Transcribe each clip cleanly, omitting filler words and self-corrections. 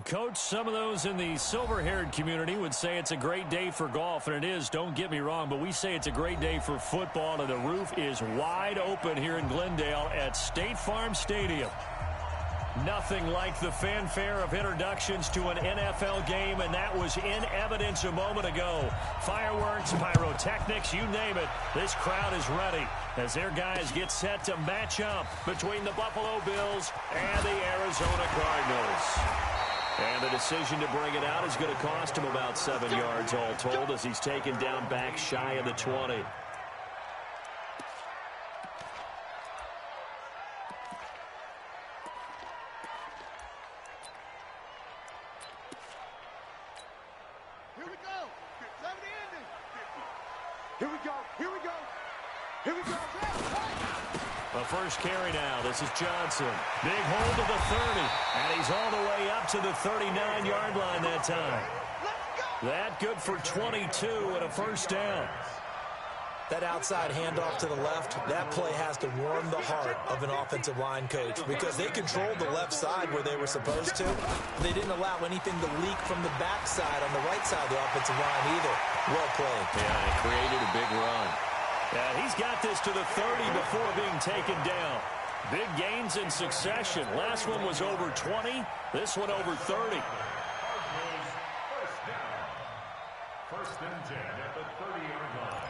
Coach, some of those in the silver-haired community would say it's a great day for golf, and it is, don't get me wrong, but we say it's a great day for football, and the roof is wide open here in Glendale at State Farm Stadium. Nothing like the fanfare of introductions to an NFL game, and that was in evidence a moment ago. Fireworks, pyrotechnics, you name it, this crowd is ready as their guys get set to match up between the Buffalo Bills and the Arizona Cardinals. And the decision to bring it out is going to cost him about 7 yards all told as he's taken down back shy of the 20. Here we go. 70 ending. Here we go. Here we go. Here we go. The first carry now. This is Johnson. Big hold to the 30. And he's all the way up to the 39-yard line that time. That good for 22 and a first down. That outside handoff to the left, that play has to warm the heart of an offensive line coach because they controlled the left side where they were supposed to. They didn't allow anything to leak from the backside on the right side of the offensive line either. Well played. Yeah, it created a big run. Yeah, he's got this to the 30 before being taken down. Big gains in succession. Last one was over 20. This one over 30. First and 10 at the 30-yard line.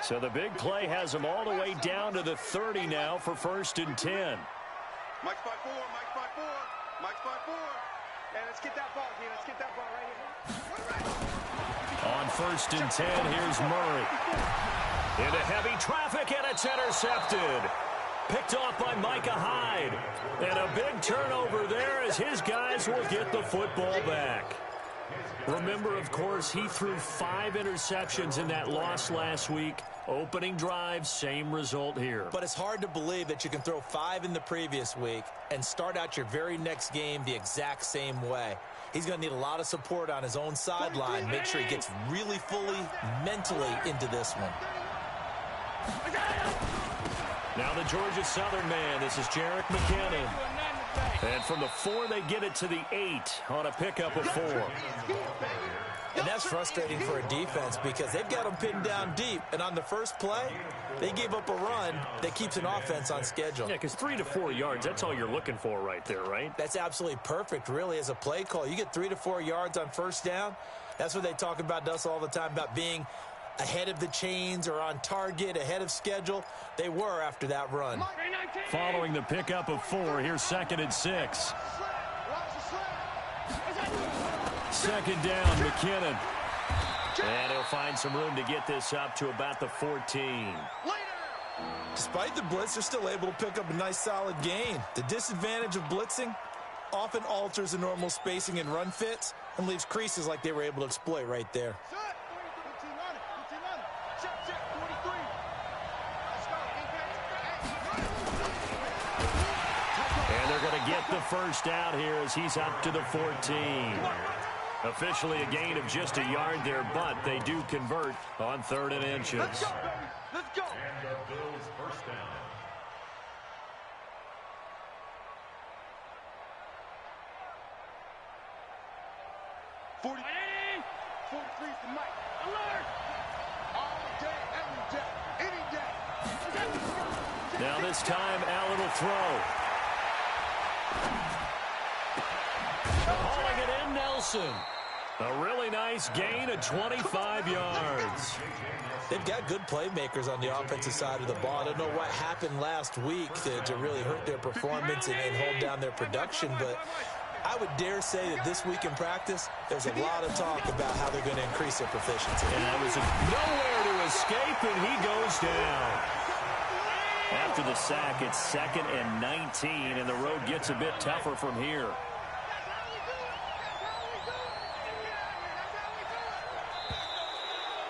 So the big play has them all the way down to the 30 now for first and 10. Mike's by 4. Mike's by 4. Mike's by 4. And let's get that ball, Dean. Let's get that ball right here. On first and 10, here's Murray. Into heavy traffic, and it's intercepted. Picked off by Micah Hyde. And a big turnover there as his guys will get the football back. Remember, of course, he threw 5 interceptions in that loss last week. Opening drive, same result here. But it's hard to believe that you can throw 5 in the previous week and start out your very next game the exact same way. He's going to need a lot of support on his own sideline. Make sure he gets really fully mentally into this one. Now the Georgia Southern man. This is Jerick McKinnon. And from the 4, they get it to the 8 on a pickup of 4. And that's frustrating for a defense because they've got them pinned down deep. And on the first play, they gave up a run that keeps an offense on schedule. Yeah, because 3 to 4 yards, that's all you're looking for right there, right? That's absolutely perfect, really, as a play call. You get 3 to 4 yards on first down. That's what they talk about to us all the time, about being ahead of the chains or on target, ahead of schedule. They were after that run. Following the pickup of 4, here's second and 6. Second down, McKinnon. And he'll find some room to get this up to about the 14. Despite the blitz, they're still able to pick up a nice solid gain. The disadvantage of blitzing often alters the normal spacing and run fits and leaves creases like they were able to exploit right there. And they're going to get the first out here as he's up to the 14. Officially a gain of just a yard there, but they do convert on 3rd and inches. Let's go. Let's go. And the Bills first down. Forty. 43 for Mike. Alert. All day, every day, any day. Now this time, Allen will throw. Hauling it in, Nelson. A really nice gain of 25 yards. They've got good playmakers on the offensive side of the ball. I don't know what happened last week to really hurt their performance and hold down their production, but I would dare say that this week in practice, there's a lot of talk about how they're going to increase their proficiency. And that was nowhere to escape, and he goes down. After the sack, it's 2nd and 19, and the road gets a bit tougher from here.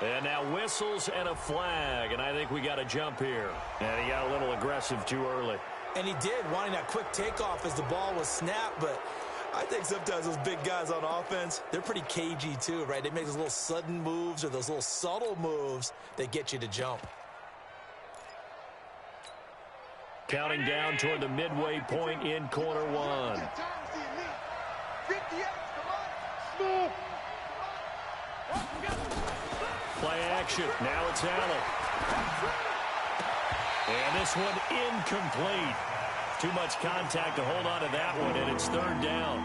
And now whistles and a flag, and I think we got a jump here. And he got a little aggressive too early. And he did, wanting that quick takeoff as the ball was snapped, but I think sometimes those big guys on offense, they're pretty cagey too, right? They make those little sudden moves or those little subtle moves that get you to jump. Counting down toward the midway point in quarter one. Play action. Now it's Allen. And this one incomplete. Too much contact to hold on to that one, and it's third down.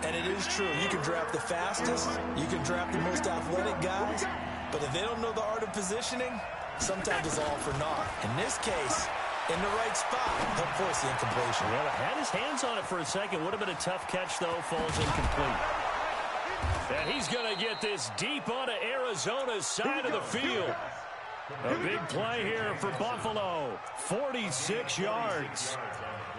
And it is true. You can draft the fastest. You can draft the most athletic guys. But if they don't know the art of positioning, sometimes it's all for naught. In this case, in the right spot, he'll force the incompletion. Well, had his hands on it for a second. Would have been a tough catch, though. Falls incomplete. And he's going to get this deep onto Arizona's side of the field. A big play here for Buffalo. 46 yards.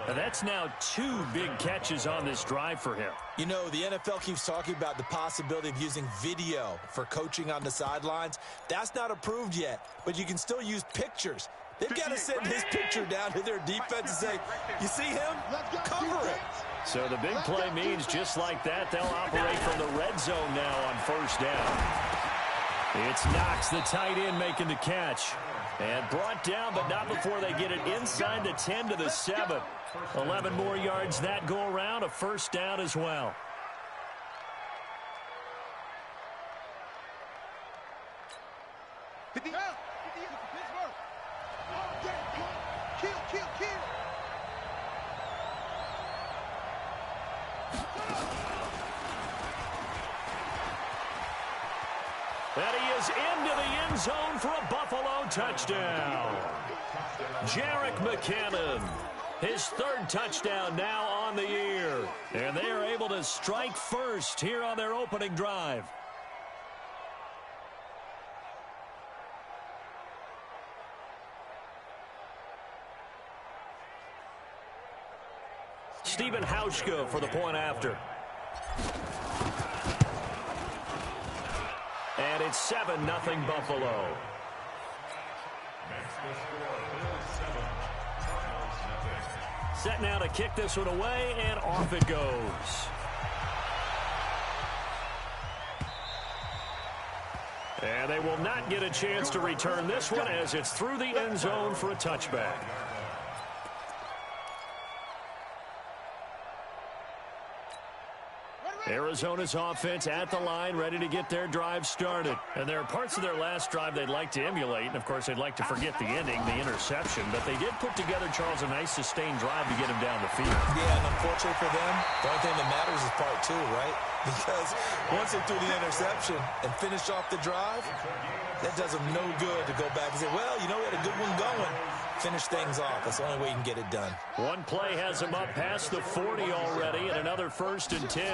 And that's now 2 big catches on this drive for him. You know, the NFL keeps talking about the possibility of using video for coaching on the sidelines. That's not approved yet, but you can still use pictures. They've got to send his picture down to their defense and say, you see him? Cover it. So the big play means just like that, they'll operate from the red zone now on first down. It's Knox, the tight end, making the catch. And brought down, but not before they get it inside the 10 to the 7. 11 more yards that go around, a first down as well. That he is into the end zone for a Buffalo touchdown. Jerick McKinnon, his 3rd touchdown now on the year. And they are able to strike first here on their opening drive. Stephen Hauschka for the point after. And it's 7-0 Buffalo. Set now to kick this one away, and off it goes. And they will not get a chance to return this one as it's through the end zone for a touchback. Arizona's offense at the line, ready to get their drive started. And there are parts of their last drive they'd like to emulate. And, of course, they'd like to forget the ending, the interception. But they did put together, Charles, a nice sustained drive to get him down the field. Yeah, and unfortunately for them, the only thing that matters is part 2, right? Because once they threw the interception and finished off the drive, that does them no good to go back and say, well, you know, we had a good one going. Finish things off. That's the only way you can get it done. One play has him up past the 40 already, and another 1st and 10.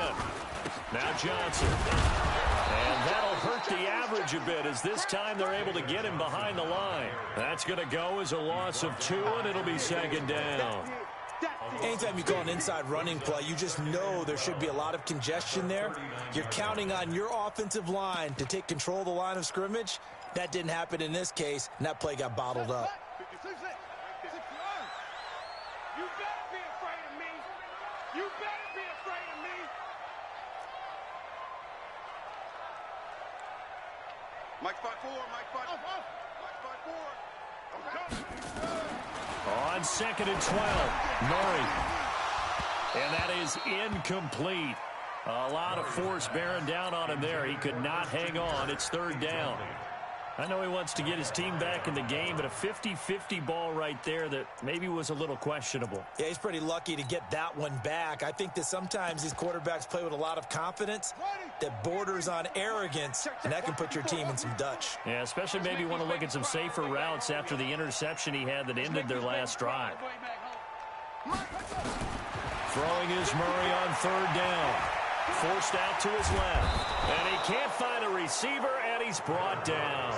Now Johnson. And that'll hurt the average a bit as this time they're able to get him behind the line. That's going to go as a loss of 2, and it'll be 2nd down. Anytime you call an inside running play, you just know there should be a lot of congestion there. You're counting on your offensive line to take control of the line of scrimmage. That didn't happen in this case, and that play got bottled up. You better be afraid of me. You better be afraid of me. Mike spot 4, Mike spot 4. On 2nd and 12, Murray. And that is incomplete. A lot of force bearing down on him there. He could not hang on. It's 3rd down. I know he wants to get his team back in the game, but a 50-50 ball right there that maybe was a little questionable. Yeah, he's pretty lucky to get that one back. I think that sometimes these quarterbacks play with a lot of confidence that borders on arrogance, and that can put your team in some Dutch. Yeah, especially maybe you want to look at some safer routes after the interception he had that ended their last drive. Throwing is Murray on 3rd down. Forced out to his left. And he can't find a receiver, and he's brought down.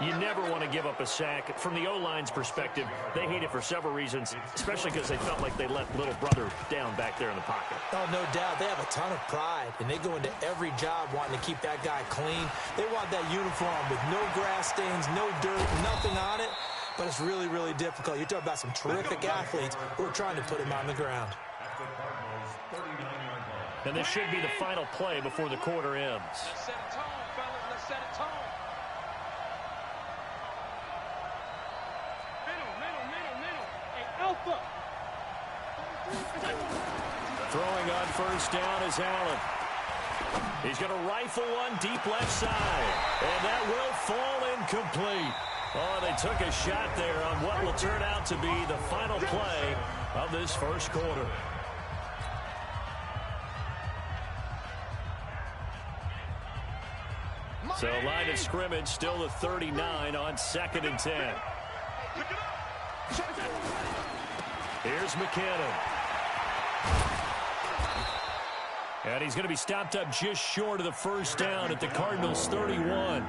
You never want to give up a sack. From the O-line's perspective, they hate it for several reasons, especially because they felt like they let little brother down back there in the pocket. Oh, no doubt. They have a ton of pride, and they go into every job wanting to keep that guy clean. They want that uniform with no grass stains, no dirt, nothing on it. But it's really, really difficult. You're talking about some terrific athletes who are trying to put him on the ground. And this should be the final play before the quarter ends. Let's set a tone, fellas. Let's set a tone. Middle. Hey, Alpha. Throwing on first down is Allen. He's going to rifle one deep left side. And that will fall incomplete. Oh, they took a shot there on what will turn out to be the final play of this first quarter. So line of scrimmage still the 39 on 2nd and 10. Here's McKinnon. And he's going to be stopped up just short of the first down at the Cardinals' 31.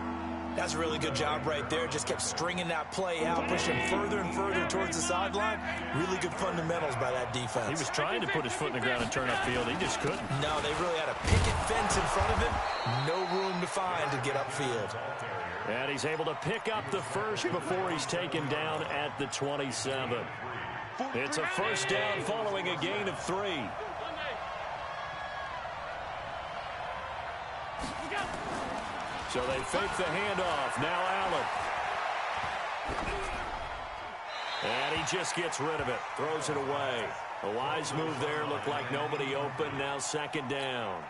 That's a really good job right there. Just kept stringing that play out, pushing further and further towards the sideline. Really good fundamentals by that defense. He was trying to put his foot in the ground and turn upfield. He just couldn't. No, they really had a picket fence in front of him. No room to find to get upfield. And he's able to pick up the first before he's taken down at the 27. It's a first down following a gain of 3. So they fake the handoff. Now Allen. And he just gets rid of it. Throws it away. A wise move there. Looked like nobody open. Now 2nd down.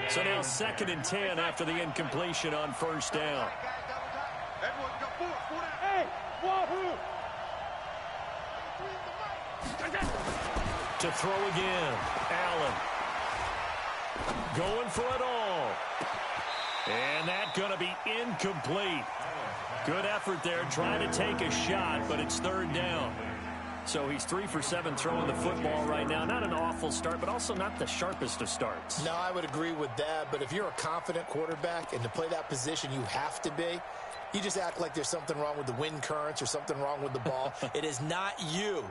So now 2nd and 10 after the incompletion on first down. To throw again. Allen. Going for it all. And that's going to be incomplete. Good effort there, trying to take a shot, but it's 3rd down. So he's 3 for 7 throwing the football right now. Not an awful start, but also not the sharpest of starts. No, I would agree with that. But if you're a confident quarterback and to play that position you have to be, you just act like there's something wrong with the wind currents or something wrong with the ball. It is not you.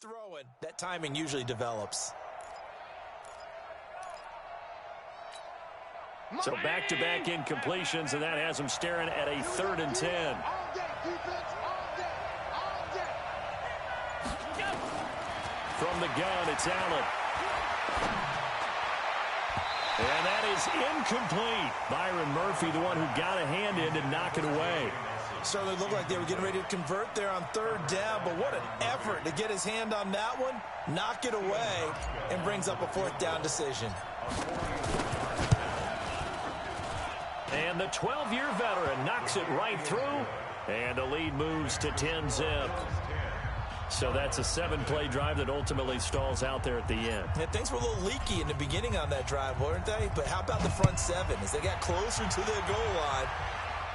Throwing. That timing usually develops. So back-to-back incompletions, and that has him staring at a 3rd and 10. From the gun, it's Allen. And that is incomplete. Byron Murphy, the one who got a hand in to knock it away. Certainly looked like they were getting ready to convert there on 3rd down, but what an effort to get his hand on that one, knock it away, and brings up a 4th down decision. And the 12-year veteran knocks it right through, and the lead moves to 10-zip. So that's a 7-play drive that ultimately stalls out there at the end. Yeah, things were a little leaky in the beginning on that drive, weren't they? But how about the front 7? As they got closer to their goal line,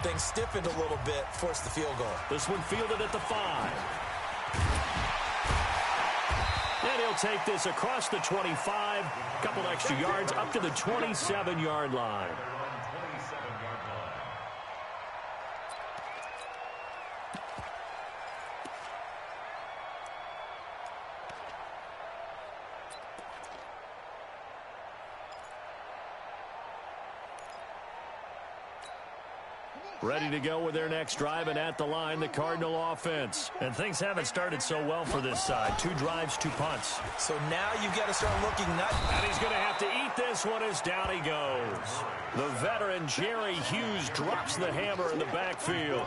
things stiffened a little bit, forced the field goal. This one fielded at the 5. And he'll take this across the 25, a couple extra yards up to the 27-yard line. Ready to go with their next drive, and at the line, the Cardinal offense. And things haven't started so well for this side. 2 drives, 2 punts. So now you've got to start looking nuts. And he's going to have to eat this one as down he goes. The veteran Jerry Hughes drops the hammer in the backfield.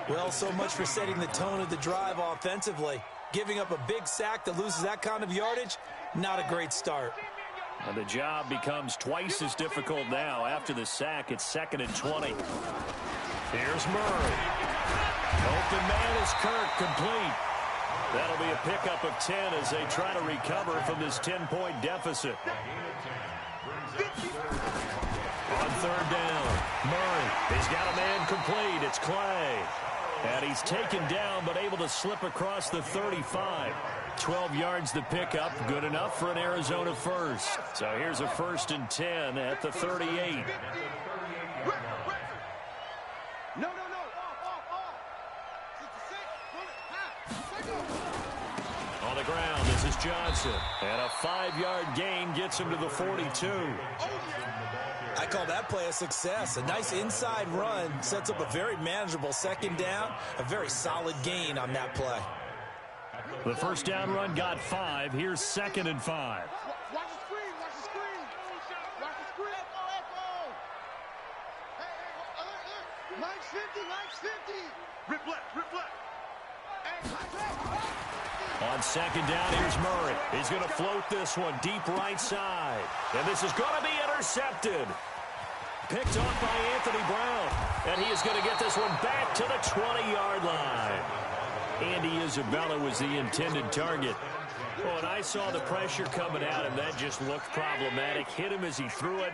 Well, so much for setting the tone of the drive offensively. Giving up a big sack that loses that kind of yardage, not a great start. And the job becomes twice as difficult now. After the sack, it's 2nd and 20. Here's Murray. Open man is Kirk, complete. That'll be a pickup of 10 as they try to recover from this 10-point deficit. On On third down, Murray. He's got a man complete. It's Clay. And he's taken down but able to slip across the 35. 12 yards the pickup. Good enough for an Arizona first. So here's a 1st and 10 at the 38. No. On the ground, this is Johnson. And a 5-yard gain gets him to the 42. I call that play a success. A nice inside run sets up a very manageable 2nd down. A very solid gain on that play. The 1st down run got 5. Here's 2nd and 5. Watch the screen. Watch the screen. Hey, 950. Rip left. On 2nd down, here's Murray. He's going to float this one deep right side. And this is going to be intercepted. Picked off by Anthony Brown. And he is going to get this one back to the 20-yard line. Andy Isabella was the intended target. Oh, and I saw the pressure coming at him. That just looked problematic. Hit him as he threw it,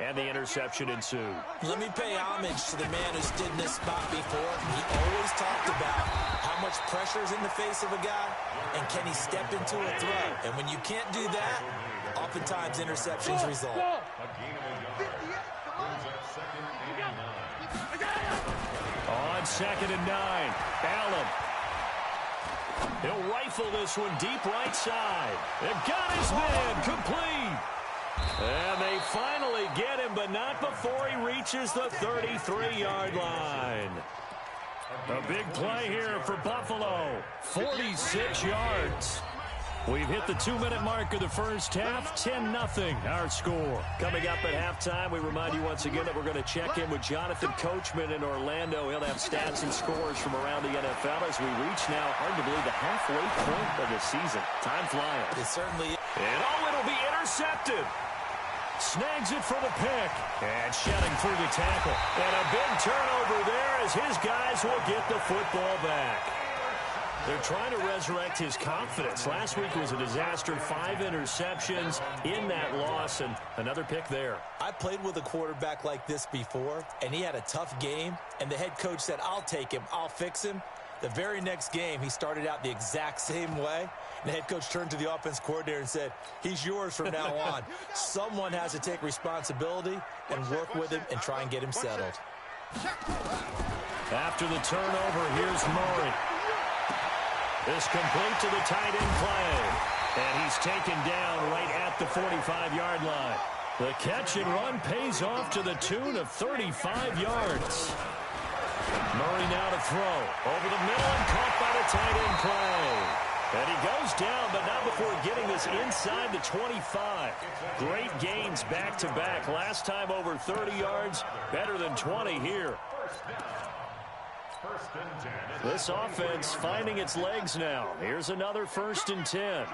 and the interception ensued. Let me pay homage to the man who stood in this spot before. He always talked about how much pressure is in the face of a guy, and can he step into a throw. And when you can't do that, oftentimes interceptions result. On 2nd and 9, Allen. He'll rifle this one deep right side. They've got his man complete. And they finally get him, but not before he reaches the 33-yard line. A big play here for Buffalo. 46 yards. We've hit the 2-minute mark of the first half. 10-0 our score. Coming up at halftime, we remind you once again that we're going to check in with Jonathan Coachman in Orlando. He'll have stats and scores from around the NFL as we reach now, hard to believe, the halfway point of the season. Time flying. It certainly is. And it'll be intercepted. Snags it for the pick. And shedding through the tackle. And a big turnover there as his guys will get the football back. They're trying to resurrect his confidence. Last week was a disaster. 5 interceptions in that loss, and another pick there. I played with a quarterback like this before, and he had a tough game, and the head coach said, I'll take him, I'll fix him. The very next game, he started out the exact same way. And the head coach turned to the offense coordinator and said, he's yours from now on. Someone has to take responsibility and work with him and try and get him settled. After the turnover, here's Murray. This complete to the tight end Clay. And he's taken down right at the 45-yard line. The catch and run pays off to the tune of 35 yards. Murray now to throw. Over the middle and caught by the tight end Clay. And he goes down, but not before getting this inside the 25. Great gains back-to-back. Last time over 30 yards, better than 20 here. This offense finding its legs now. Here's another 1st and 10.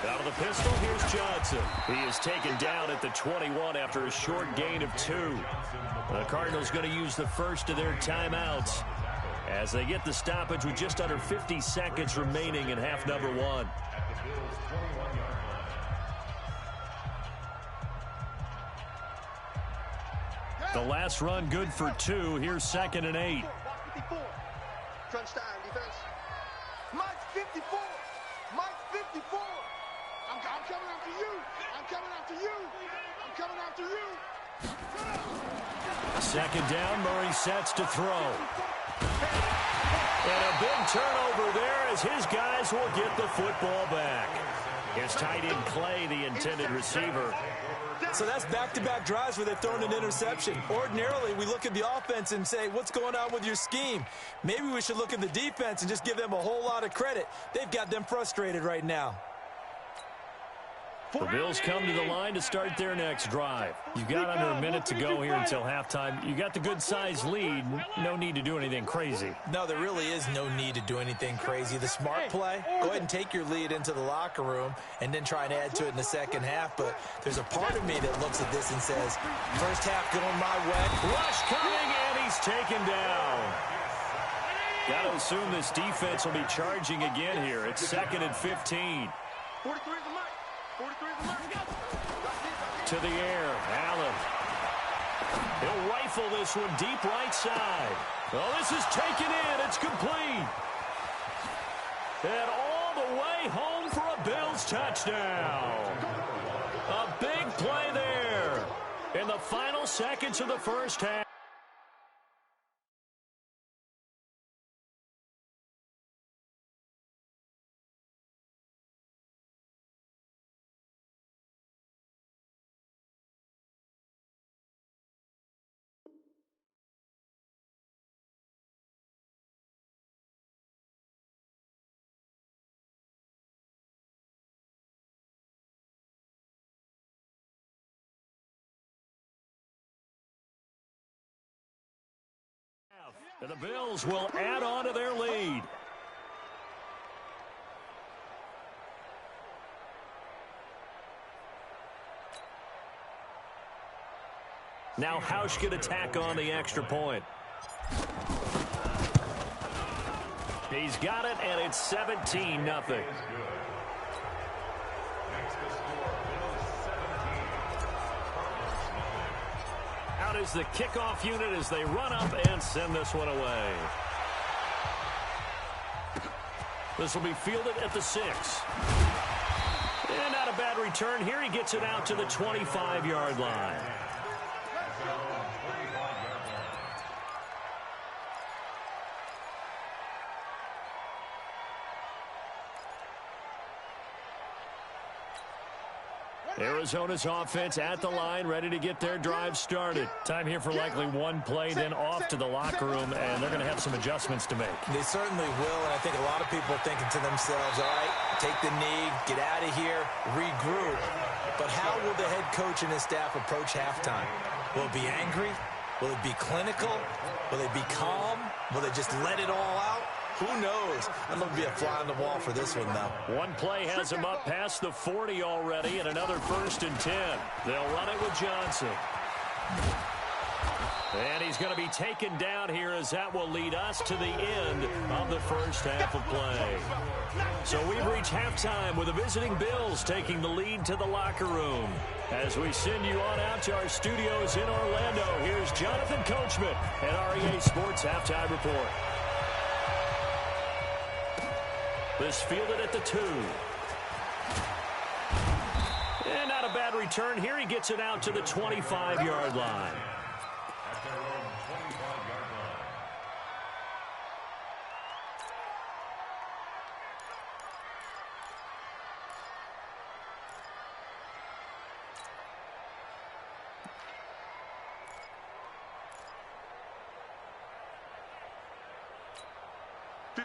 Out of the pistol, here's Johnson. He is taken down at the 21 after a short gain of 2. The Cardinals going to use the first of their timeouts as they get the stoppage with just under 50 seconds remaining in half number 1. The last run good for 2. Here's 2nd and 8. 54. Crunch time, defense. Mike 54. Mike 54. I'm coming after you. I'm coming after you. I'm coming after you. 2nd down, Murray sets to throw. And a big turnover there as his guys will get the football back. His tight end Clay, the intended receiver. So that's back-to-back drives where they've thrown an interception. Ordinarily, we look at the offense and say, what's going on with your scheme? Maybe we should look at the defense and just give them a whole lot of credit. They've got them frustrated right now. The Bills come to the line to start their next drive. You've got under a minute to go here until halftime. You got the good-sized lead. No need to do anything crazy. No, there really is no need to do anything crazy. The smart play, go ahead and take your lead into the locker room and then try and add to it in the second half. But there's a part of me that looks at this and says, first half going my way. Rush coming, and he's taken down. Got to assume this defense will be charging again here. It's 2nd and 15. 43 is the mic. 43 is the mic. To the air, Allen. He'll rifle this one deep right side. Oh, this is taken in. It's complete. And all the way home for a Bills touchdown. A big play there in the final seconds of the first half. And the Bills will add on to their lead. Now Hausch can attack on the extra point. He's got it, and it's 17-0. Out is the kickoff unit as they run up and send this one away. This will be fielded at the 6. And not a bad return here. He gets it out to the 25-yard line. Arizona's offense at the line, ready to get their drive started. Time here for likely one play, then off to the locker room, and they're going to have some adjustments to make. They certainly will, and I think a lot of people are thinking to themselves, all right, take the knee, get out of here, regroup. But how will the head coach and his staff approach halftime? Will it be angry? Will it be clinical? Will they be calm? Will they just let it all out? Who knows? I'd love to be a fly on the wall for this one, though. One play has him up past the 40 already, and another 1st and 10. They'll run it with Johnson. And he's going to be taken down here as that will lead us to the end of the first half of play. So we've reached halftime with the visiting Bills taking the lead to the locker room. As we send you on out to our studios in Orlando, here's Jonathan Coachman at REA Sports Halftime Report. This fielded at the 2. And not a bad return here. He gets it out to the 25-yard line. At their own 25-yard line.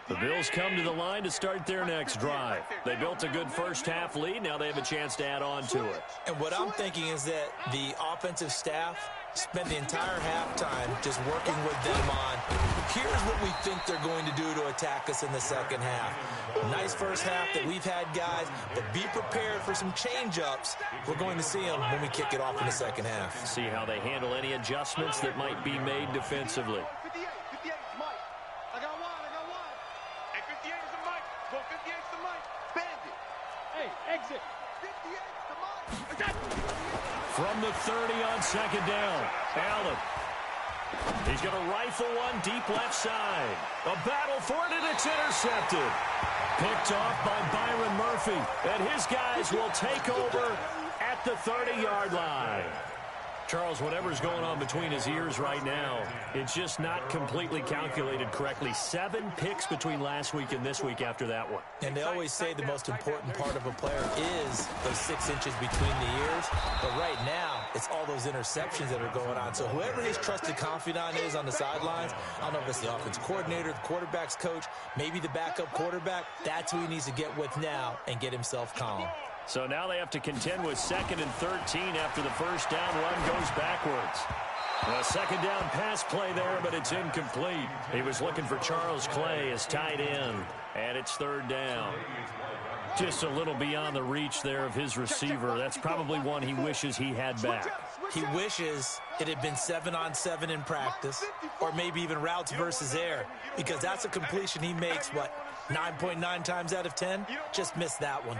The Bills come to the line to start their next drive. They built a good first half lead. Now they have a chance to add on to it. And what I'm thinking is that the offensive staff spent the entire halftime just working with them on, here's what we think they're going to do to attack us in the second half. Nice first half that we've had, guys, but be prepared for some change-ups. We're going to see them when we kick it off in the second half. See how they handle any adjustments that might be made defensively. 58 is Mike. I got one. Hey, 58 is the Mike. Go 58 is the Mike. Bandit. Hey, exit. 58 is the Mike. From the 30 on second down, Allen. He's going to rifle one deep left side. A battle for it, and it's intercepted. Picked off by Byron Murphy. And his guys will take over at the 30-yard line. Charles, whatever's going on between his ears right now, it's just not completely calculated correctly. 7 picks between last week and this week after that one. And they always say the most important part of a player is those 6 inches between the ears. But right now, it's all those interceptions that are going on. So whoever his trusted confidant is on the sidelines, I don't know if it's the offense coordinator, the quarterback's coach, maybe the backup quarterback, that's who he needs to get with now and get himself calm. So now they have to contend with 2nd and 13 after the first down run goes backwards. A second down pass play there, but it's incomplete. He was looking for Charles Clay as tight end, and it's 3rd down. Just a little beyond the reach there of his receiver. That's probably one he wishes he had back. He wishes it had been 7-on-7 in practice, or maybe even routes versus air, because that's a completion he makes, 9.9 times out of 10, just missed that one.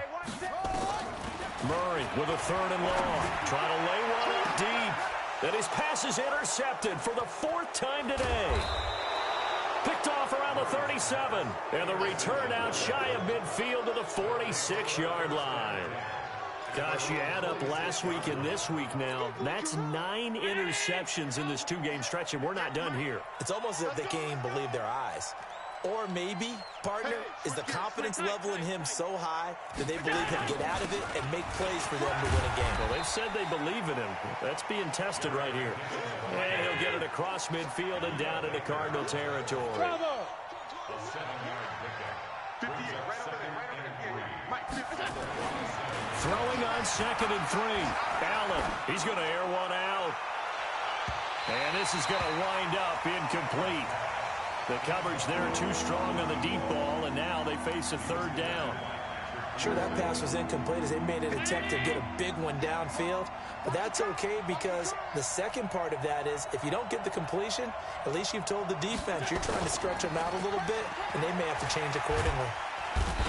Murray with a 3rd and long. Trying to lay one up deep. And his pass is intercepted for the 4th time today. Picked off around the 37. And the return out shy of midfield to the 46-yard line. Gosh, you add up last week and this week now, that's 9 interceptions in this 2-game stretch, and we're not done here. It's almost as if they can't even believe their eyes. Or maybe, partner, is the confidence level in him so high that they believe he'll get out of it and make plays for them to win a game. Well, they've said they believe in him. That's being tested right here. And he'll get it across midfield and down into Cardinal territory. Bravo! Throwing on 2nd and 3. Allen, he's going to air one out. And this is going to wind up incomplete. The coverage there too strong on the deep ball, and now they face a 3rd down. Sure, that pass was incomplete as they made an attempt to get a big one downfield, but that's okay because the second part of that is if you don't get the completion, at least you've told the defense you're trying to stretch them out a little bit, and they may have to change accordingly.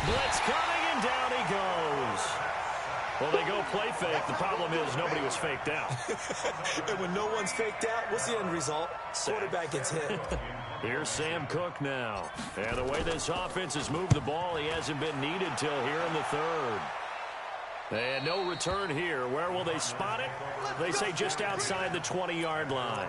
Blitz coming, and down he goes. Well, they go play fake. The problem is nobody was faked out. And when no one's faked out, what's the end result? Quarterback gets hit. Here's Sam Cook now. And the way this offense has moved the ball, he hasn't been needed till here in the 3rd. And no return here. Where will they spot it? They say just outside the 20-yard line.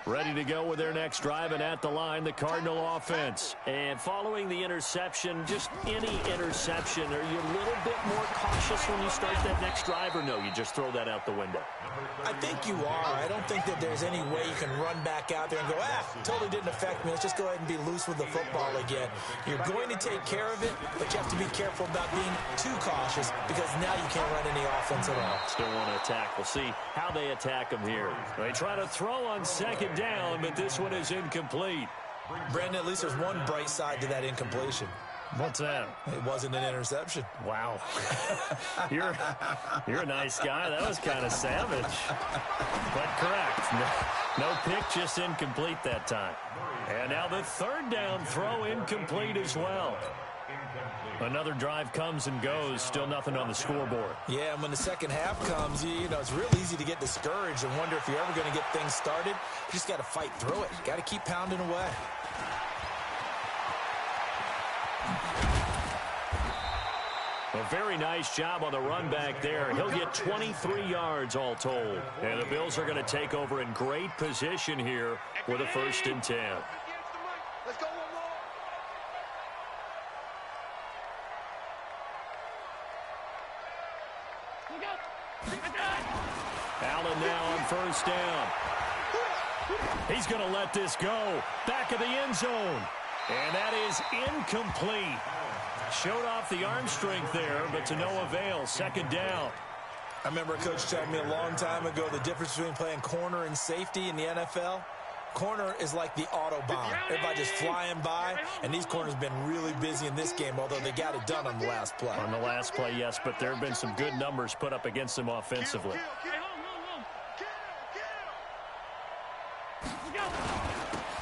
Ready to go with their next drive, and at the line, the Cardinal offense. And following the interception, just any interception, are you a little bit more cautious when you start that next drive, or no, you just throw that out the window? I think you are. I don't think that there's any way you can run back out there and go, totally didn't affect me. Let's just go ahead and be loose with the football again. You're going to take care of it, but you have to be careful about being too cautious because now you can't run any offense at all. Still want to attack. We'll see how they attack them here. They try to throw on 2nd down, but this one is incomplete. Brandon, at least there's one bright side to that incompletion. What's that? It wasn't an interception. Wow. You're a nice guy. That was kind of savage. But correct. No pick, just incomplete that time. And now the 3rd down throw incomplete as well. Another drive comes and goes. Still nothing on the scoreboard. Yeah, and when the second half comes, you know, it's real easy to get discouraged and wonder if you're ever going to get things started. You just got to fight through it. Got to keep pounding away. A very nice job on the run back there. He'll get 23 yards all told. And the Bills are going to take over in great position here with a 1st and 10. Let's go one more. Allen now on 1st down. He's going to let this go. Back of the end zone. And that is incomplete. Showed off the arm strength there, but to no avail. 2nd down. I remember a coach telling me a long time ago the difference between playing corner and safety in the NFL. Corner is like the Autobahn. Everybody just flying by, and these corners have been really busy in this game, although they got it done on the last play. On the last play, yes, but there have been some good numbers put up against them offensively.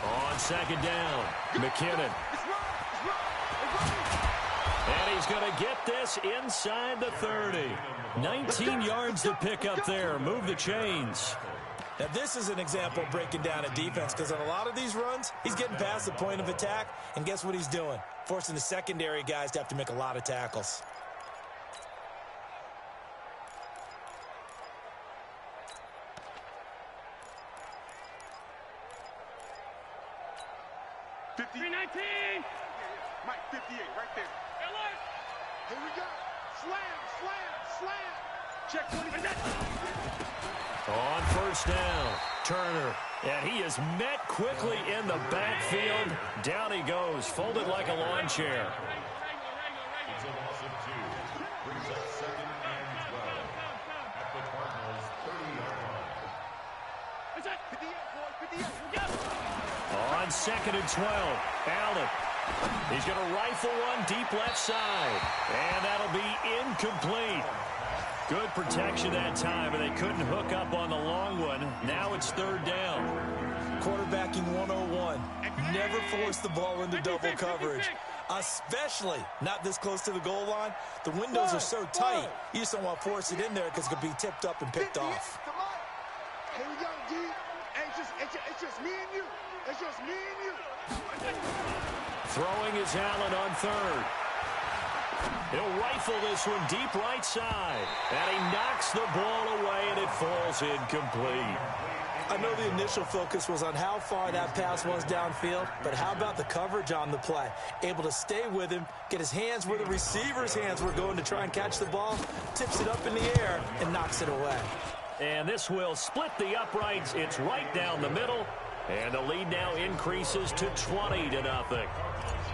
On 2nd down, McKinnon. And he's going to get this inside the 30. 19 yards to pick up there. Move the chains. Now, this is an example of breaking down a defense because on a lot of these runs, he's getting past the point of attack, and guess what he's doing? Forcing the secondary guys to have to make a lot of tackles. Mike, 58, right there. Here we go. Slam. Check 20. On 1st down, Turner. And he is met quickly in the backfield. Down he goes, folded like a lawn chair. It's a loss of 2. Brings up 2nd and 12 at the Cardinals' 30-yard line. On 2nd and 12, Allen. He's going to rifle one deep left side. And that'll be incomplete. Good protection that time, but they couldn't hook up on the long one. Now it's 3rd down. quarterbacking 101. Never force the ball into double coverage, especially not this close to the goal line. The windows are so tight, you just don't want to force it in there because it could be tipped up and picked off. Here we go, D. It's just me and you. It's just me and you. Throwing is Allen on third. He'll rifle this one deep right side. And he knocks the ball away, and it falls incomplete. I know the initial focus was on how far that pass was downfield, but how about the coverage on the play? Able to stay with him, get his hands where the receiver's hands were going to try and catch the ball, tips it up in the air, and knocks it away. And this will split the uprights. It's right down the middle. And the lead now increases to 20-0.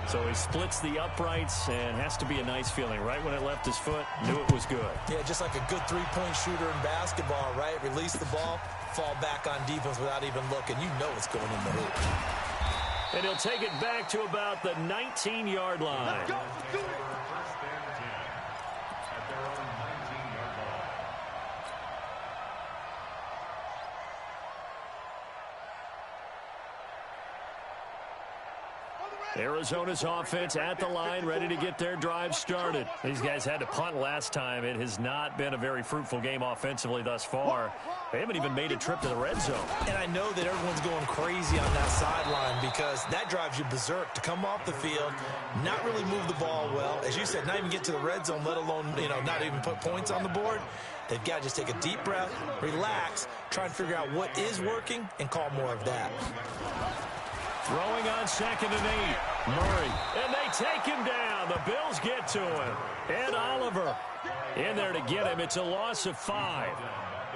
So he splits the uprights, and has to be a nice feeling. Right when it left his foot, knew it was good. Yeah, just like a good three-point shooter in basketball, right? Release the ball, fall back on defense without even looking. You know it's going in the hoop. And he'll take it back to about the 19-yard line. Let's go. Do it. First and 10 at their own 19-yard line. Arizona's offense at the line, ready to get their drive started. These guys had to punt last time. It has not been a very fruitful game offensively thus far. They haven't even made a trip to the red zone. And I know that everyone's going crazy on that sideline because that drives you berserk to come off the field, not really move the ball well. As you said, not even get to the red zone, let alone, not even put points on the board. They've got to just take a deep breath, relax, try and figure out what is working, and call more of that. Throwing on 2nd and 8. Murray. And they take him down. The Bills get to him. Ed Oliver in there to get him. It's a loss of 5.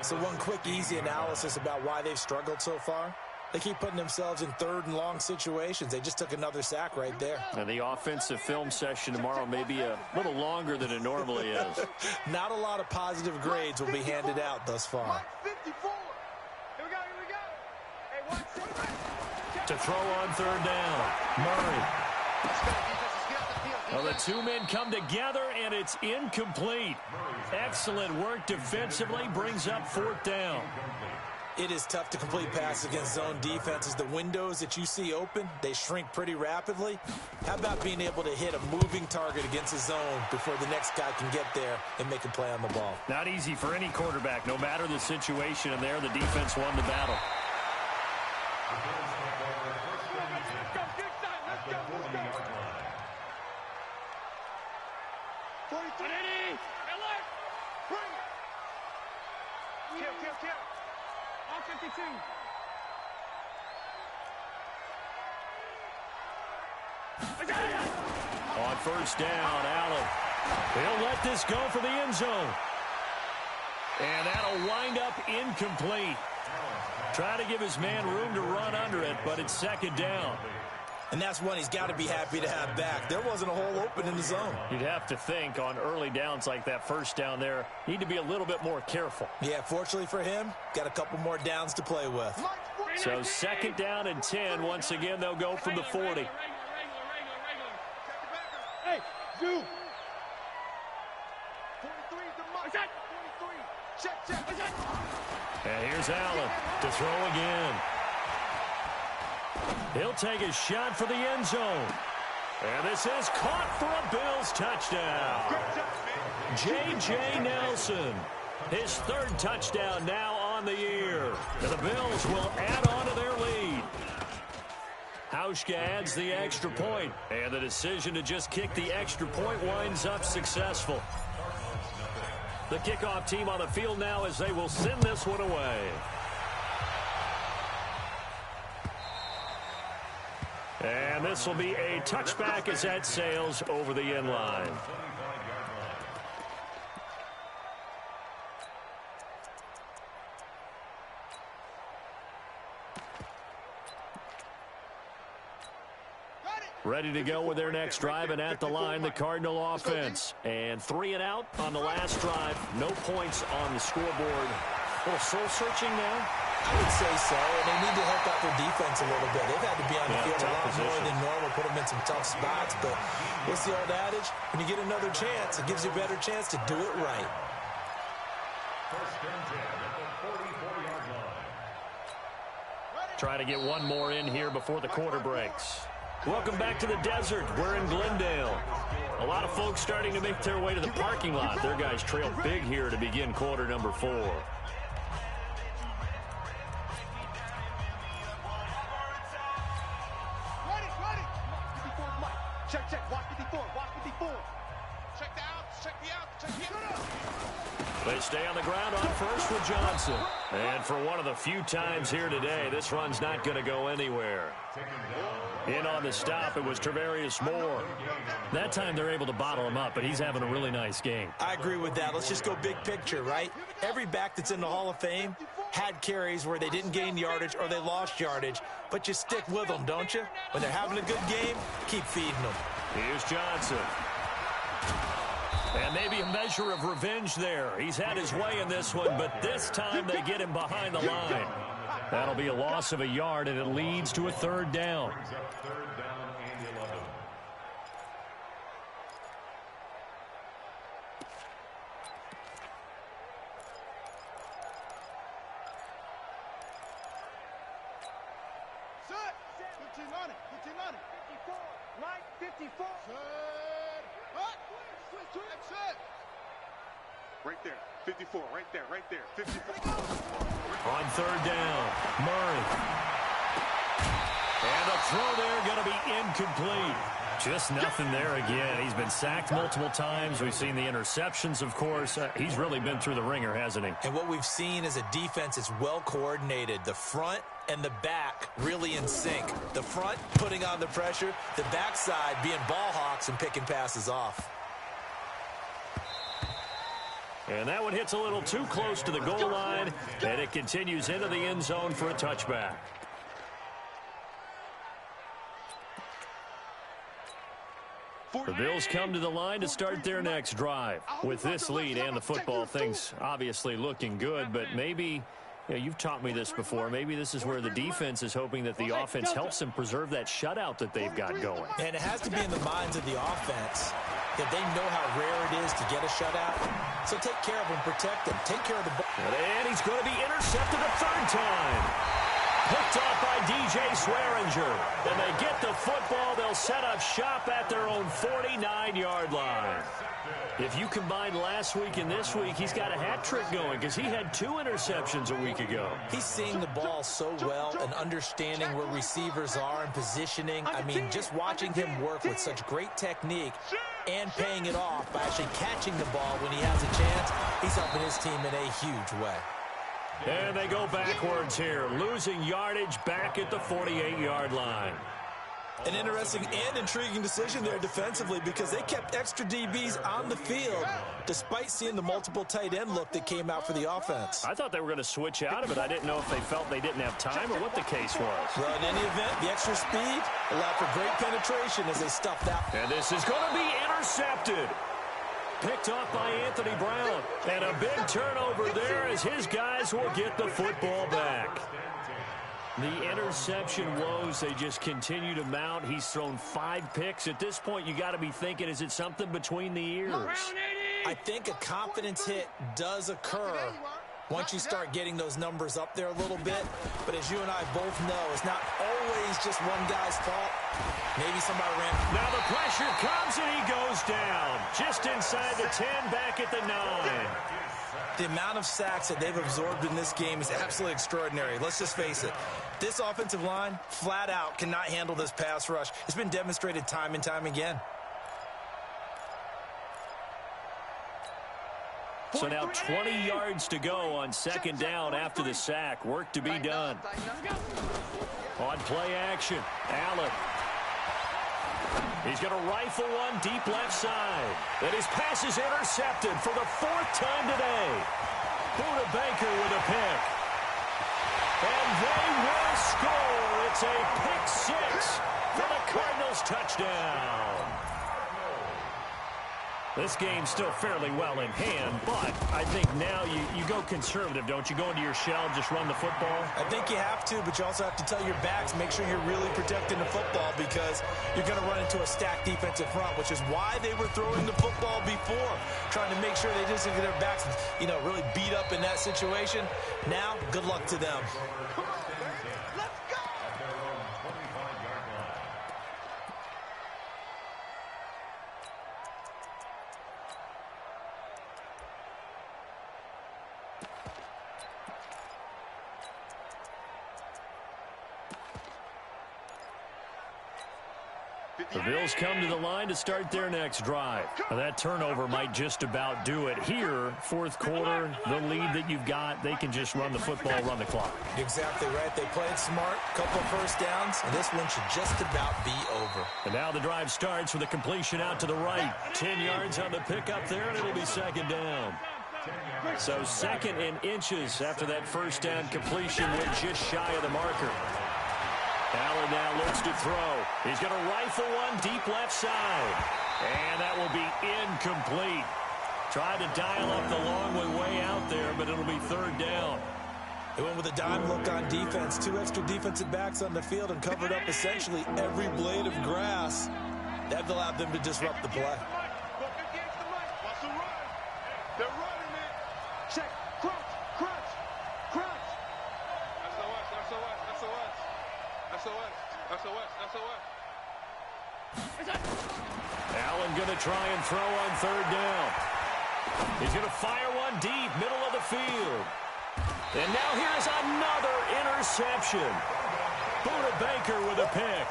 So one quick, easy analysis about why they've struggled so far. They keep putting themselves in 3rd and long situations. They just took another sack right there. And the offensive film session tomorrow may be a little longer than it normally is. Not a lot of positive grades will be handed out thus far. 54. Here we go. Hey, watch. To throw on 3rd down. Murray. Well, the two men come together, and it's incomplete. Excellent work defensively, brings up 4th down. It is tough to complete passes against zone defenses. The windows that you see open, they shrink pretty rapidly. How about being able to hit a moving target against a zone before the next guy can get there and make a play on the ball? Not easy for any quarterback, no matter the situation, and there the defense won the battle. Kill. All 52. On 1st down, Allen. He'll let this go for the end zone. And that'll wind up incomplete. Try to give his man room to run under it, but it's 2nd down. And that's one he's got to be happy to have back. There wasn't a hole open in the zone. You'd have to think on early downs like that 1st down there, need to be a little bit more careful. Yeah, fortunately for him, got a couple more downs to play with. So 2nd down and 10. Once again, they'll go from the 40. Hey, you. 43 is the mark. 43. Check. And here's Allen to throw again. He'll take a shot for the end zone. And this is caught for a Bills touchdown. J.J. Nelson, his 3rd touchdown now on the year. And the Bills will add on to their lead. Hauschka adds the extra point, and the decision to just kick the extra point winds up successful. The kickoff team on the field now as they will send this one away. And this will be a touchback as that sails over the end line. Ready to go with their next drive, and at the line, the Cardinal offense. And 3 and out on the last drive. No points on the scoreboard. A little soul-searching now. I would say so, and they need to help out their defense a little bit. They've had to be on the field a lot more than normal, put them in some tough spots. But what's the old adage? When you get another chance, it gives you a better chance to do it right. 1st and 10 at the 44-yard line. try to get one more in here before the quarter breaks. Welcome back to the desert. We're in Glendale. A lot of folks starting to make their way to the parking lot. Their guys trail big here to begin quarter number 4. Check, check. Watch 54. Watch 54. Check the out. Check the out. Check the out. They stay on the ground on first with Johnson. And for one of the few times here today, this run's not going to go anywhere. In on the stop, it was Travarius Moore. That time they're able to bottle him up, but he's having a really nice game. I agree with that. Let's just go big picture, right? Every back that's in the Hall of Fame had carries where they didn't gain yardage or they lost yardage, but you stick with them, don't you? When they're having a good game, keep feeding them. Here's Johnson. And maybe a measure of revenge there. He's had his way in this one, but this time they get him behind the line. That'll be a loss of a yard, and it leads to a third down. Third down and 11. Set. 15 on it. 15 on it. 54. Right. 54. Set. Hut. Switch to it. Set. Right there. 54. Right there. Right there. 54. On third down, Murray. And the throw there going to be incomplete. Just nothing there again. He's been sacked multiple times. We've seen the interceptions, of course. He's really been through the ringer, hasn't he? And what we've seen is a defense that's well coordinated. The front and the back really in sync. The front putting on the pressure, the backside being ball hawks and picking passes off. And that one hits a little too close to the goal line, and it continues into the end zone for a touchback. The Bills come to the line to start their next drive. With this lead and the football, things obviously looking good, but maybe, you've taught me this before, maybe this is where the defense is hoping that the offense helps them preserve that shutout that they've got going. And it has to be in the minds of the offense that they know how rare it is to get a shutout. So take care of them, protect them, take care of the ball. And he's going to be intercepted a third time. Picked off by DJ Swearinger. And they get the football. They'll set up shop at their own 49-yard line. If you combine last week and this week, he's got a hat trick going because he had 2 interceptions a week ago. He's seeing the ball so well and understanding where receivers are and positioning. I mean, just watching him work with such great technique and paying it off by actually catching the ball when he has a chance, he's helping his team in a huge way. And they go backwards here, losing yardage back at the 48-yard line. An interesting and intriguing decision there defensively because they kept extra DBs on the field despite seeing the multiple tight end look that came out for the offense. I thought they were going to switch out of it. I didn't know if they felt they didn't have time or what the case was. Well, in any event, the extra speed allowed for great penetration as they stuffed out. And this is going to be intercepted. Picked off by Anthony Brown. And a big turnover there as his guys will get the football back. The interception woes, they just continue to mount. He's thrown 5 picks. At this point, you got to be thinking, is it something between the ears? I think a confidence hit does occur once you start getting those numbers up there a little bit. But as you and I both know, it's not always just one guy's fault. Maybe somebody ran. Now the pressure comes and he goes down. Just inside the 10, back at the 9. The amount of sacks that they've absorbed in this game is absolutely extraordinary. Let's just face it. This offensive line, flat out, cannot handle this pass rush. It's been demonstrated time and time again. So now 20 yards to go on second down after the sack. Work to be done. On play action, Allen. He's going to rifle one deep left side. And his pass is intercepted for the 4th time today. Buda Baker with a pick. And they will score. It's a pick 6 for the Cardinals touchdown. This game's still fairly well in hand, but I think now you go conservative, don't you? Go into your shell, just run the football? I think you have to, but you also have to tell your backs, make sure you're really protecting the football because you're going to run into a stacked defensive front, which is why they were throwing the football before, trying to make sure they just get their backs, really beat up in that situation. Now, good luck to them. Come on, man. Let's go. The Bills come to the line to start their next drive. Now, that turnover might just about do it. Here, fourth quarter, the lead that you've got, they can just run the football, run the clock. Exactly right. They played smart, couple of first downs, and this one should just about be over. And now the drive starts with a completion out to the right. 10 yards on the pickup there, and it'll be second down. So second and inches after that first down completion went just shy of the marker. Allen now looks to throw. He's going to rifle one deep left side. And that will be incomplete. Tried to dial up the long way out there, but it'll be third down. They went with a dime look on defense. 2 extra defensive backs on the field and covered up essentially every blade of grass. That allowed them to disrupt the play. They're running it. Check. Crunch. SOS. Allen going to try and throw on third down. He's going to fire one deep, middle of the field. And now here's another interception. Buda Baker with a pick.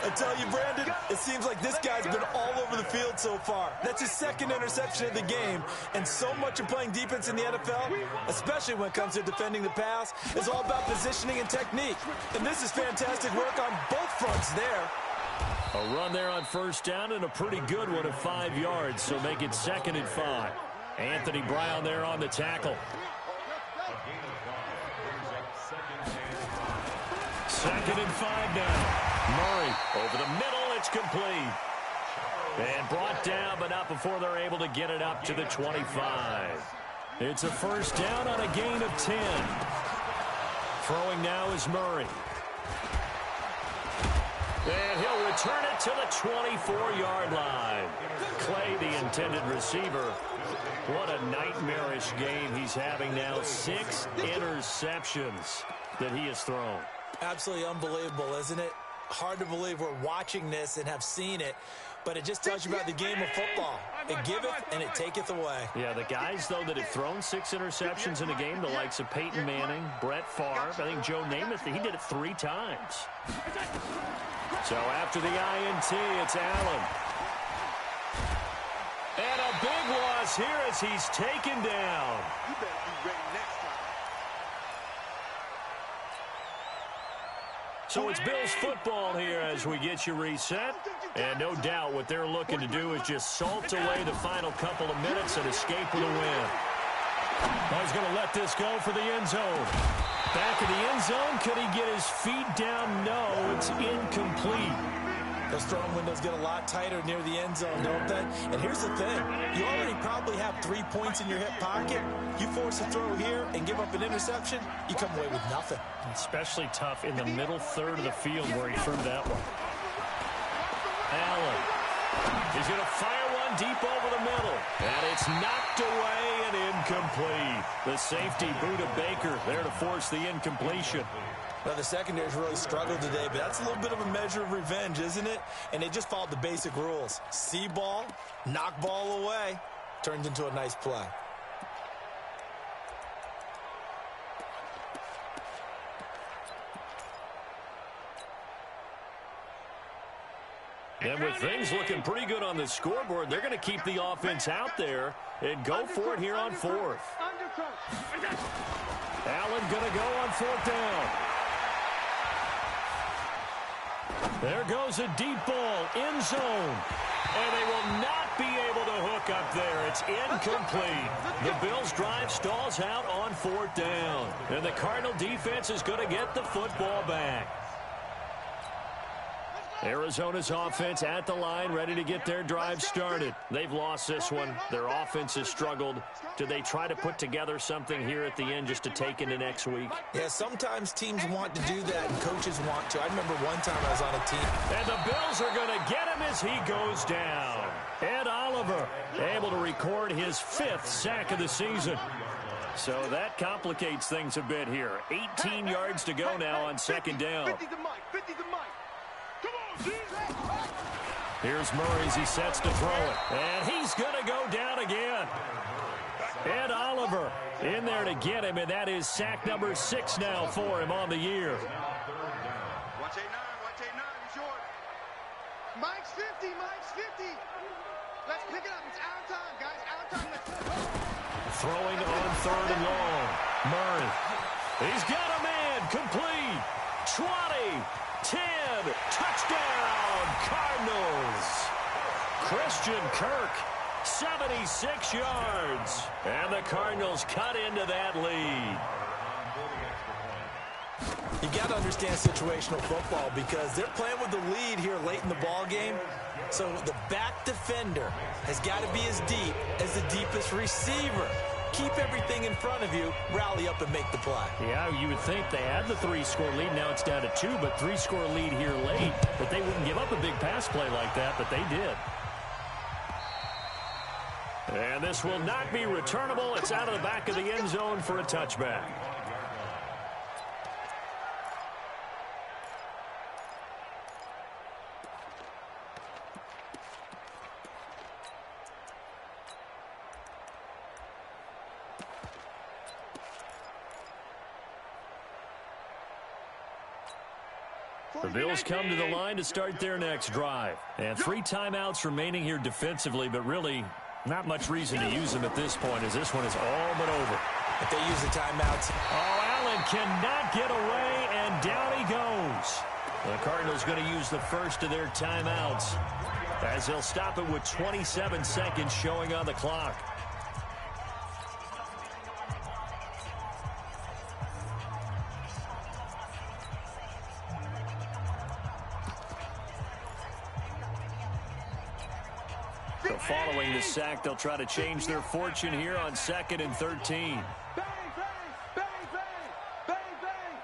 I tell you, Brandon, it seems like this guy's been all over the field so far. That's his second interception of the game. And so much of playing defense in the NFL, especially when it comes to defending the pass, is all about positioning and technique. And this is fantastic work on both fronts there. A run there on first down and a pretty good one of 5 yards, so make it 2nd and 5. Anthony Brown there on the tackle. 2nd and 5 now. Murray over the middle, it's complete. And brought down, but not before they're able to get it up to the 25. It's a first down on a gain of 10. Throwing now is Murray. And he'll return it to the 24-yard line. Clay, the intended receiver. What a nightmarish game he's having now. 6 interceptions that he has thrown. Absolutely unbelievable, isn't it? Hard to believe we're watching this and have seen it, but it just tells you about the game of football. It giveth and it taketh away. Yeah, the guys, though, that have thrown 6 interceptions in a game, the likes of Peyton Manning, Brett Favre, I think Joe Namath, he did it 3 times. So after the INT, it's Allen. And a big loss here as he's taken down. You better be ready next time. So it's Bills football here as we get you reset. And no doubt what they're looking to do is just salt away the final couple of minutes and escape with a win. He's going to let this go for the end zone. Back in the end zone, could he get his feet down? No, it's incomplete. Those throwing windows get a lot tighter near the end zone, don't they? And here's the thing. You already probably have 3 points in your hip pocket. You force a throw here and give up an interception, you come away with nothing. Especially tough in the middle third of the field where he threw that one. Allen. He's going to fire one deep over the middle. And it's knocked away and incomplete. The safety, Buda Baker, there to force the incompletion. Now, the secondary's really struggled today, but that's a little bit of a measure of revenge, isn't it? And they just followed the basic rules. See ball, knock ball away, turned into a nice play. And with things looking pretty good on the scoreboard, they're going to keep the offense out there and go for it here on 4th. Allen going to go on 4th down. There goes a deep ball, end zone. And they will not be able to hook up there. It's incomplete. The Bills' drive stalls out on 4th down. And the Cardinal defense is going to get the football back. Arizona's offense at the line, ready to get their drive started. They've lost this one. Their offense has struggled. Do they try to put together something here at the end just to take into next week? Yeah, sometimes teams want to do that and coaches want to. I remember one time I was on a team. And the Bills are going to get him as he goes down. Ed Oliver able to record his 5th sack of the season. So that complicates things a bit here. 18 yards to go now on 2nd down. 50 to Mike. 50 to Mike. Come on, G. Here's Murray as he sets to throw it. And he's going to go down again. Ed Oliver in there to get him, and that is sack number 6 now for him on the year. Watch 8-9. Watch 8-9. He's yours. Mike's 50. Mike's 50. Let's pick it up. It's our time, guys. Our time. Let's go. Throwing on 3rd and long. Murray. He's got a man. Complete. 20. 10. Touchdown. Cardinals. Christian Kirk. 76 yards. And the Cardinals cut into that lead. You got to understand situational football because they're playing with the lead here late in the ball game. So the back defender has got to be as deep as the deepest receiver. Keep everything in front of you, rally up and make the play. Yeah, you would think they had the 3-score lead. Now it's down to 2, but 3-score lead here late. But they wouldn't give up a big pass play like that, but they did. And this will not be returnable. It's out of the back of the end zone for a touchback. The Bills come to the line to start their next drive. And 3 timeouts remaining here defensively, but really not much reason to use them at this point as this one is all but over. If they use the timeouts. Oh, Allen cannot get away, and down he goes. The Cardinals going to use the first of their timeouts as they'll stop it with 27 seconds showing on the clock. So following the sack, they'll try to change their fortune here on 2nd and 13. Bang, bang, bang, bang, bang, bang.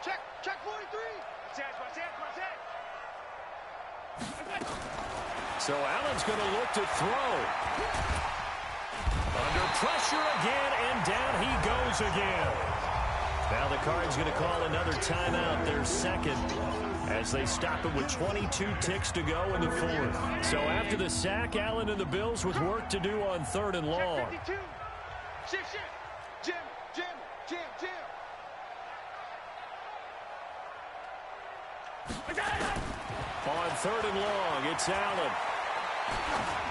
Check 43. So Allen's going to look to throw. Under pressure again, and down he goes again. Now the Cards going to call another timeout, their second, as they stop it with 22 ticks to go in the 4th. So after the sack, Allen and the Bills with work to do on 3rd and long. Shift. Jim. On 3rd and long, it's Allen.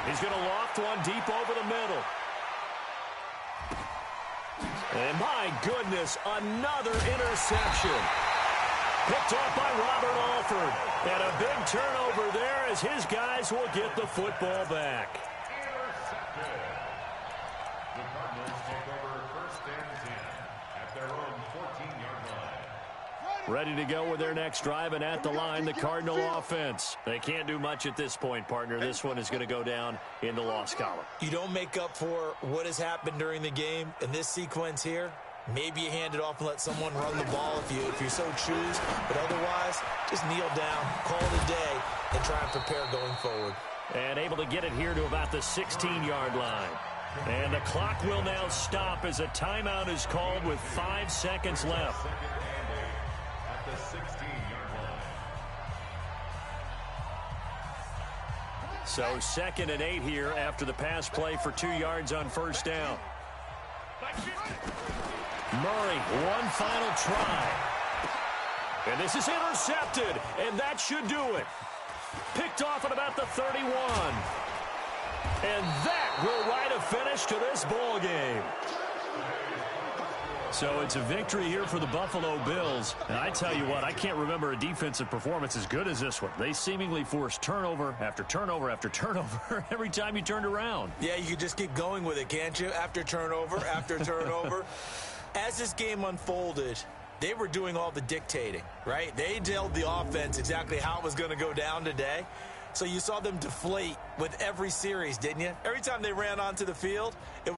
He's going to loft one deep over the middle. And my goodness, another interception. Picked off by Robert Alford. And a big turnover there as his guys will get the football back. Intercepted. The Cardinals take over 1st and 10 at their own 14-yard line. Ready to go with their next drive, and at the line, the Cardinal offense. They can't do much at this point, partner. This one is going to go down in the loss column. You don't make up for what has happened during the game in this sequence here. Maybe you hand it off and let someone run the ball if you so choose. But otherwise, just kneel down, call it a day, and try and prepare going forward. And able to get it here to about the 16-yard line. And the clock will now stop as a timeout is called with 5 seconds left. At the 16-yard line. So 2nd and 8 here after the pass play for 2 yards on 1st down. Murray, one final try. And this is intercepted, and that should do it. Picked off at about the 31. And that will write a finish to this ball game. So it's a victory here for the Buffalo Bills. And I tell you what, I can't remember a defensive performance as good as this one. They seemingly forced turnover after turnover after turnover every time you turned around. Yeah, you could just keep going with it, can't you? After turnover, after turnover. As this game unfolded, they were doing all the dictating, right? They told the offense exactly how it was going to go down today. So you saw them deflate with every series, didn't you? Every time they ran onto the field, it